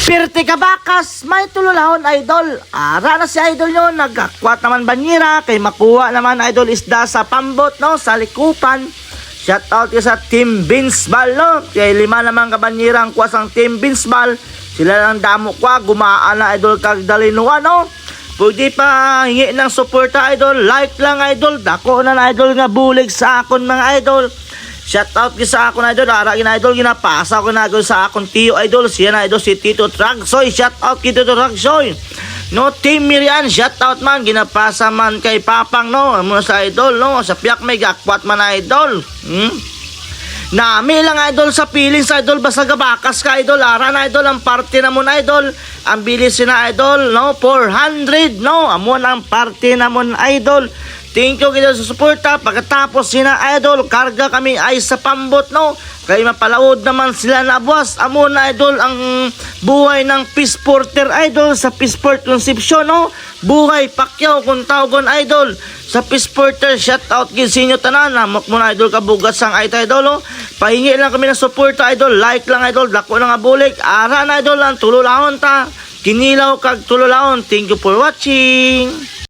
Pirti kabakas, may tululahon idol. Ara na si idol nyo, nagkakwat naman banyira, kay makuha naman idol isda sa pambot, no, sa likupan. Shout out ka sa Team Binsbal, no, kay 5 naman kabanyira ang kuwas ang Team Binsbal. Sila lang damo kwa, gumaan na idol kag dalinuan, no. Pwede pa hingi ng suporta idol, like lang idol, dako na idol nga bulig sa akon mga idol. Shout out sa akon idol, ara gina idol, ginapasa ko na idol sa akon tiyo idol, siya na idol si Tito Tragsoy. Shout out kay Tito Tragsoy. No, Team Mirian, shout out man, ginapasa man kay Papang, no, muna sa idol, no, sa piyak may gakwat man idol. Nami lang idol sa feelings idol, basta gabakas ka idol, ara na idol, ang party na mo na idol, ang bilis na idol, no, 400, no, amon ang party na mo idol. Thank you kayo sa suporta. Pagkatapos sina idol, karga kami ay sa pambot, no, kaya mapalaod naman sila na buwas. Amon na idol ang buhay ng Peace Porter idol sa Peace Port Concepcion, no, buhay Pacquiao kung tawgon idol sa Peace Porter. Shout out gid sa inyo tanan, namok mo na idol kabugas sang idol, no. Pahingi lang kami ng suporta idol, like lang idol, dako na nga bulik, ara na idol ang tululahon ta, kinilaw kag tululahon. Thank you for watching.